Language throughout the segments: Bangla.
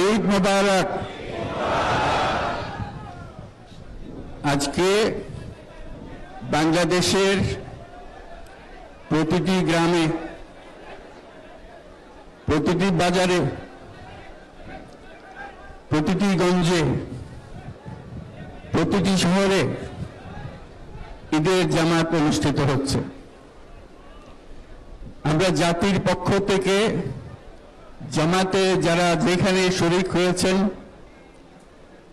ঈদ মোবারক। আজকে বাংলাদেশের প্রতিটি গ্রামে, প্রতিটি বাজারে, প্রতিটি গঞ্জে, প্রতিটি শহরে ঈদের জামাত অনুষ্ঠিত হচ্ছে। আমরা জাতির পক্ষ থেকে জামাতে যারা যেখানে শরীক হয়েছেন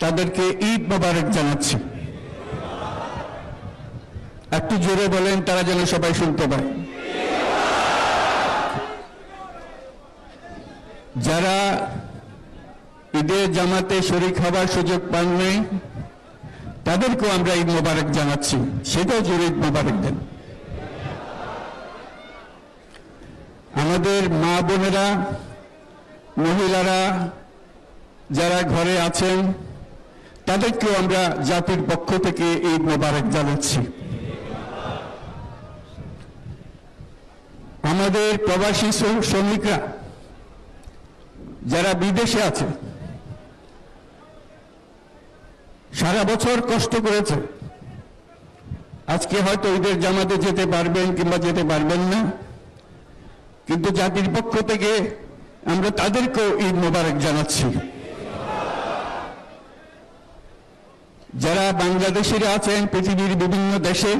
তাদেরকে ঈদ মোবারক জানাচ্ছি। একটু জোরে বলেন, তারা যেন সবাই শুনতে পায়। যারা ঈদের জামাতে শরীক হবার সুযোগ পাননি তাদেরকেও আমরা ঈদ মোবারক জানাচ্ছি, সেটাও জোরে ঈদ মোবারক দেন। আমাদের মা বোনেরা, মহিলারা যারা ঘরে আছেন তাদেরকেও আমরা জাতির পক্ষ থেকে ঈদ মোবারক জানাচ্ছি। আমাদের প্রবাসী শ্রমিকরা যারা বিদেশে আছে, সারা বছর কষ্ট করেছে, আজকে হয়তো ঈদের জামাতে যেতে পারবেন কিংবা যেতে পারবেন না, কিন্তু জাতির পক্ষ থেকে আমরা তাদেরকেও ঈদ মোবারক জানাচ্ছি। যারা বাংলাদেশিরা আছেন পৃথিবীর বিভিন্ন দেশে,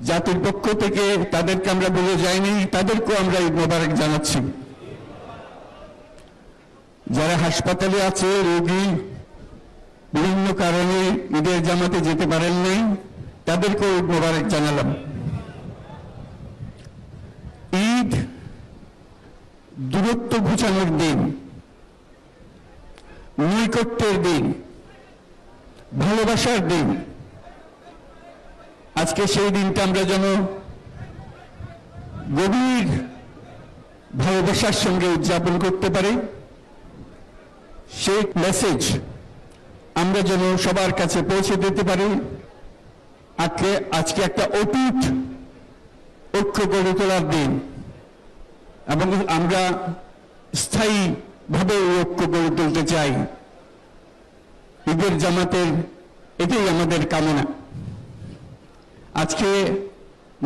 জাতির পক্ষ থেকে তাদেরকে আমরা বলে যাইনি, তাদেরকেও আমরা ঈদ মোবারক জানাচ্ছি। যারা হাসপাতালে আছে, রোগী, বিভিন্ন কারণে ঈদের জামাতে যেতে পারেন নাই, তাদেরকেও ঈদ মোবারক জানালাম। ঈদ দূরত্ব ঘুচানোর দিন, নৈকট্যের দিন, ভালোবাসার দিন। আজকে সেই দিনটা আমরা যেন গভীর ভালোবাসার সঙ্গে উদযাপন করতে পারি, সেই মেসেজ আমরা যেন সবার কাছে পৌঁছে দিতে পারি। আজকে একটা অটুট ঐক্য গড়ে তোলার দিন, এবং আমরা স্থায়ীভাবে ঐক্য গড়ে তুলতে চাই। ঈদের জামাতের এটাই আমাদের কামনা। আজকে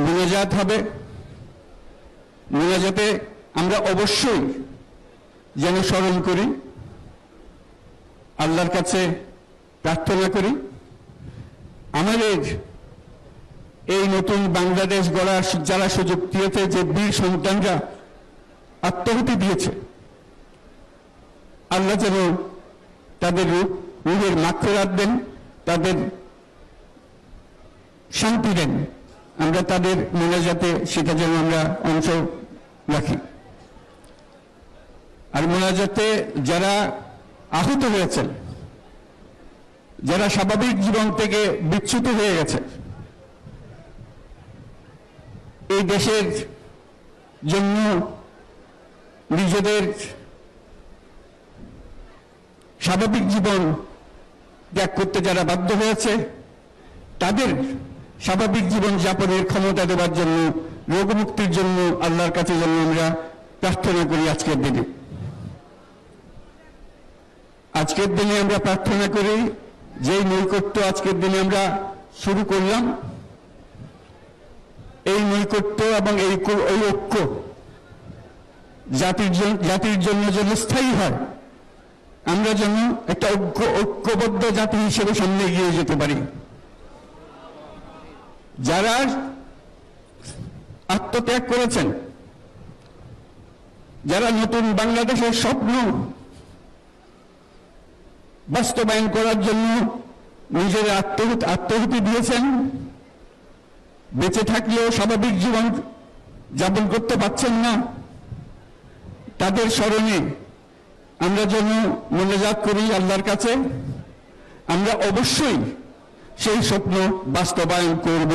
মোনাজাত হবে, মোনাজাতে আমরা অবশ্যই যেন স্মরণ করি, আল্লাহর কাছে প্রার্থনা করি। আমাদের এই নতুন বাংলাদেশ গড়ার যারা সুযোগ দিয়েছে, যে বীর সন্তানরা আত্মাহুতি দিয়েছে, আল্লাহ যেন তাদের রূহের মাগফিরাত দেন, তাদের শান্তি দেন। আমরা তাদের মোনাজাতে সেটা যেন আমরা অংশ রাখি। আর মোনাজাতে যারা আহত হয়েছেন, যারা স্বাভাবিক জীবন থেকে বিচ্যুত হয়ে গেছে, এই দেশের জন্য নিজেদের স্বাভাবিক জীবন ত্যাগ করতে যারা বাধ্য হয়েছে, তাদের স্বাভাবিক জীবন যাপনের ক্ষমতা দেওয়ার জন্য, রোগমুক্তির জন্য আল্লাহর কাছে যেন আমরা প্রার্থনা করি। আজকের দিনে আমরা প্রার্থনা করি, যেই নৈকট্য আজকের দিনে আমরা শুরু করলাম, এই নৈকট্য এবং এই ঐক্য জাতির জন্য যেন স্থায়ী হয়, আমরা যেন একটা ঐক্যবদ্ধ জাতি হিসেবে সামনে এগিয়ে যেতে পারি। যারা আত্মত্যাগ করেছেন, যারা নতুন বাংলাদেশের স্বপ্ন বাস্তবায়ন করার জন্য নিজের আত্মাহুতি দিয়েছেন, বেঁচে থাকলেও স্বাভাবিক জীবন যাপন করতে পারছেন না, তাদের স্মরণে আমরা যেন মোনাজাত করি আল্লাহর কাছে। আমরা অবশ্যই সেই স্বপ্ন বাস্তবায়ন করব।